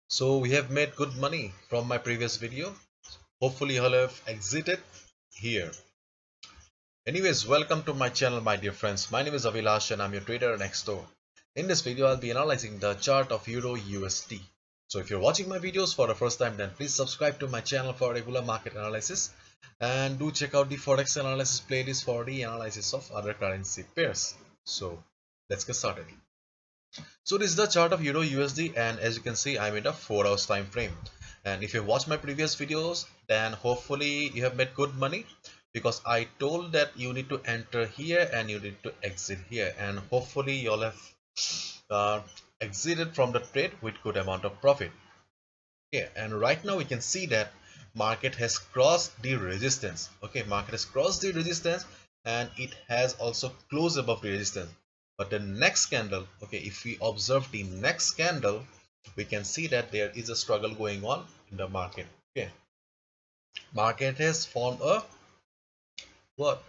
So we have made good money from my previous video. Hopefully you all have exited here. Anyways, welcome to my channel, my dear friends. My name is Avilash and I'm your trader next door. In this video, I'll be analyzing the chart of Euro USD. So if you're watching my videos for the first time, then please subscribe to my channel for regular market analysis and do check out the Forex analysis playlist for the analysis of other currency pairs. So let's get started. So this is the chart of Euro USD, and as you can see, I'm in a 4 hours time frame. And if you watched my previous videos, then hopefully you have made good money, because I told that you need to enter here and you need to exit here, and hopefully you all have uh, exited from the trade with good amount of profit. Okay, and right now we can see that market has crossed the resistance. Okay, market has crossed the resistance and it has also closed above the resistance. But the next candle, okay, if we observe the next candle, we can see that there is a struggle going on in the market. Okay, market has formed a what?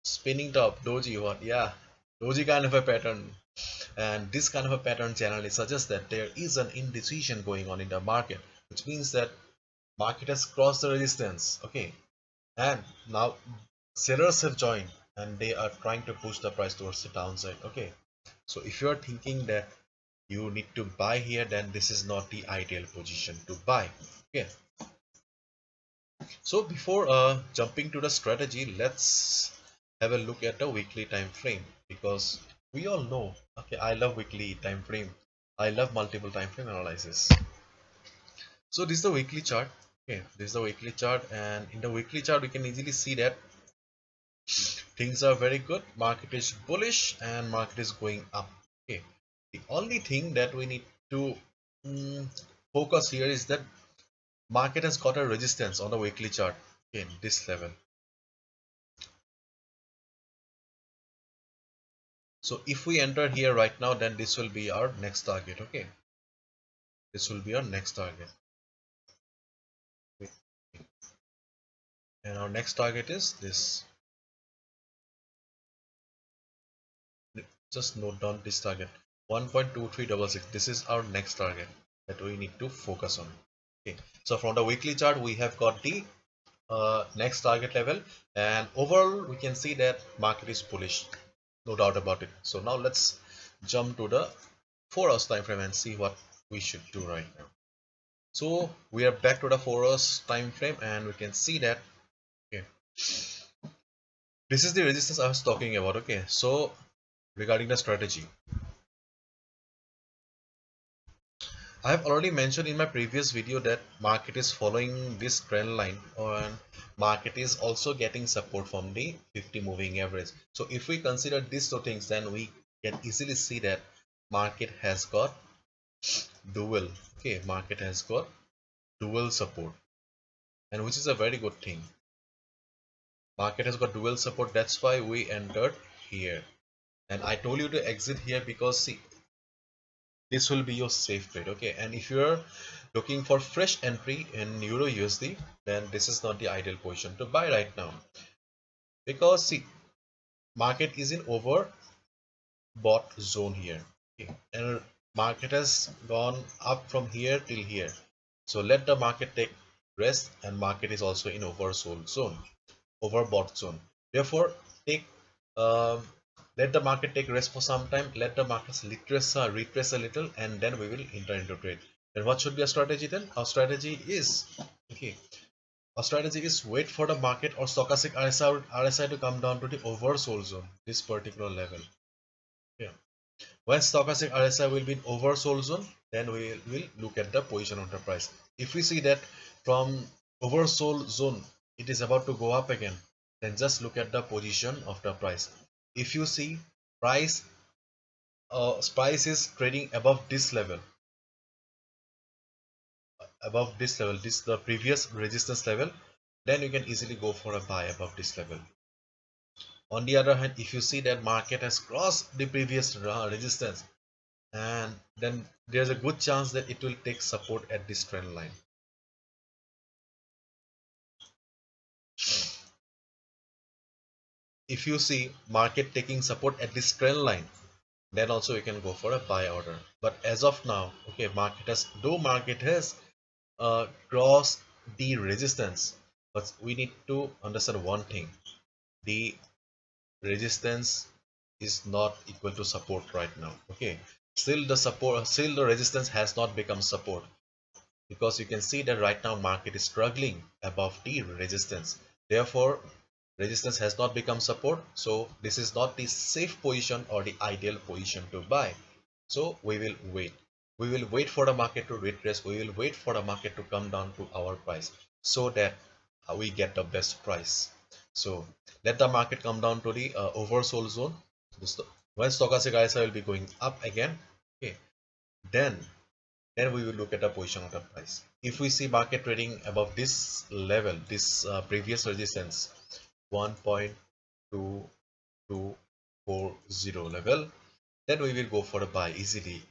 Spinning top, doji, what? Yeah, doji kind of a pattern. And this kind of a pattern generally suggests that there is an indecision going on in the market, which means that market has crossed the resistance. Okay, and now sellers have joined and they are trying to push the price towards the downside. Okay, so if you are thinking that you need to buy here, then this is not the ideal position to buy. Okay, so before jumping to the strategy, let's have a look at the weekly time frame, because we all know, okay, I love weekly time frame, I love multiple time frame analysis. So this is the weekly chart. Okay, this is the weekly chart, and in the weekly chart we can easily see that things are very good. Market is bullish and market is going up. Okay, the only thing that we need to focus here is that market has got a resistance on the weekly chart in this level. So if we enter here right now, then this will be our next target. Okay, this will be our next target, and our next target is this. Just note down this target, 1.2366. This is our next target that we need to focus on. Okay, so from the weekly chart we have got the next target level, and overall we can see that market is bullish, no doubt about it. So now let's jump to the 4 hours time frame and see what we should do right now. So we are back to the 4 hours time frame, and we can see that, okay, this is the resistance I was talking about. Okay, so regarding the strategy, I have already mentioned in my previous video that market is following this trend line, and market is also getting support from the 50 moving average. So if we consider these two things, then we can easily see that market has got dual, okay, market has got dual support, and which is a very good thing. Market has got dual support, that's why we entered here, and I told you to exit here because see, this will be your safe trade. Okay, and if you're looking for fresh entry in Euro USD, then this is not the ideal position to buy right now, because see, market is in overbought zone here. Okay, and market has gone up from here till here, so let the market take rest, and market is also in oversold zone, overbought zone. Therefore, take um, let the market take rest for some time, let the markets retrace a little, and then we will enter into trade. And what should be a strategy then? Our strategy is, okay, our strategy is wait for the market or stochastic RSI to come down to the oversold zone, this particular level. Yeah, when stochastic RSI will be in oversold zone, then we will look at the position of the price. If we see that from oversold zone it is about to go up again, then just look at the position of the price. If you see price price is trading above this level, this is the previous resistance level, then you can easily go for a buy above this level. On the other hand, if you see that market has crossed the previous resistance, and then there's a good chance that it will take support at this trend line. If you see market taking support at this trend line, then also you can go for a buy order. But as of now, okay, market has crossed the resistance, but we need to understand one thing: the resistance is not equal to support right now. Okay, still the resistance has not become support, because you can see that right now market is struggling above the resistance. Therefore resistance has not become support, so this is not the safe position or the ideal position to buy. So we will wait for the market to retrace, we will wait for the market to come down to our price, so that we get the best price. So let the market come down to the oversold zone. When stochastic RSI will be going up again, okay, then we will look at the position of the price. If we see market trading above this level, this previous resistance 1.2240 level, then we will go for a buy, easily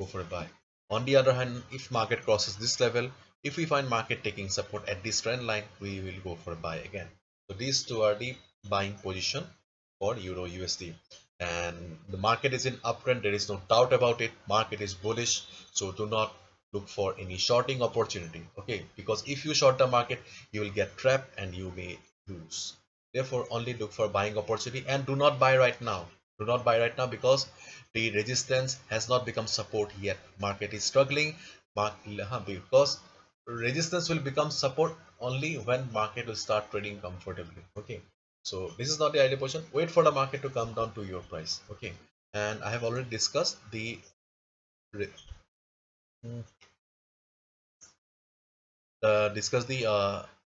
go for a buy. On the other hand, if market crosses this level, if we find market taking support at this trend line, we will go for a buy again. So these two are the buying position for Euro USD, and the market is in uptrend, there is no doubt about it. Market is bullish, so do not look for any shorting opportunity, okay, because if you short the market, you will get trapped and you may lose. Therefore only look for buying opportunity, and do not buy right now. Do not buy right now, because the resistance has not become support yet. Market is struggling. Because resistance will become support only when market will start trading comfortably, okay. So this is not the ideal position. Wait for the market to come down to your price, okay. And I have already discussed the mm,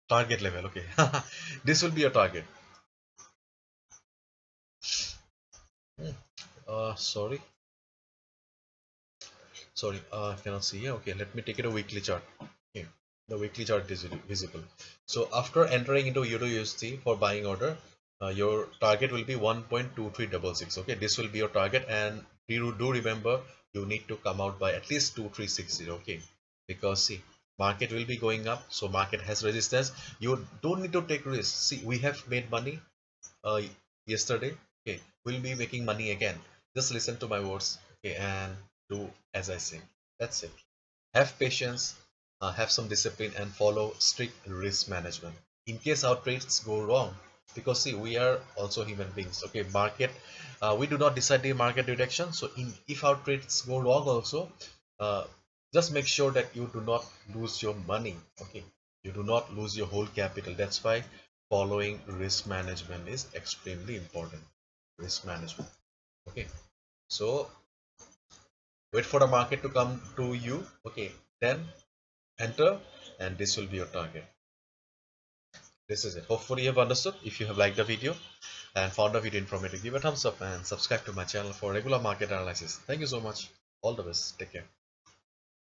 target level, okay. This will be a target. Hmm, sorry, cannot see here. Okay, let me take it a weekly chart. Okay, the weekly chart is visible. So after entering into Euro USD for buying order, your target will be 1.2366. Okay, this will be your target, and you do remember you need to come out by at least 2360. Okay, because see, market will be going up, so market has resistance. You don't need to take risks. See, we have made money uh, yesterday. Okay, we'll be making money again. Just listen to my words, okay, and do as I say. That's it. Have patience, have some discipline, and follow strict risk management in case our trades go wrong. Because see, we are also human beings, okay. Market, we do not decide the market direction. So if our trades go wrong also, uh, just make sure that you do not lose your money, okay. You do not lose your whole capital. That's why following risk management is extremely important. Risk management, okay. So wait for the market to come to you, okay, then enter, and this will be your target. This is it. Hopefully you have understood. If you have liked the video and found the video informative, give a thumbs up and subscribe to my channel for regular market analysis. Thank you so much. All the best. Take care.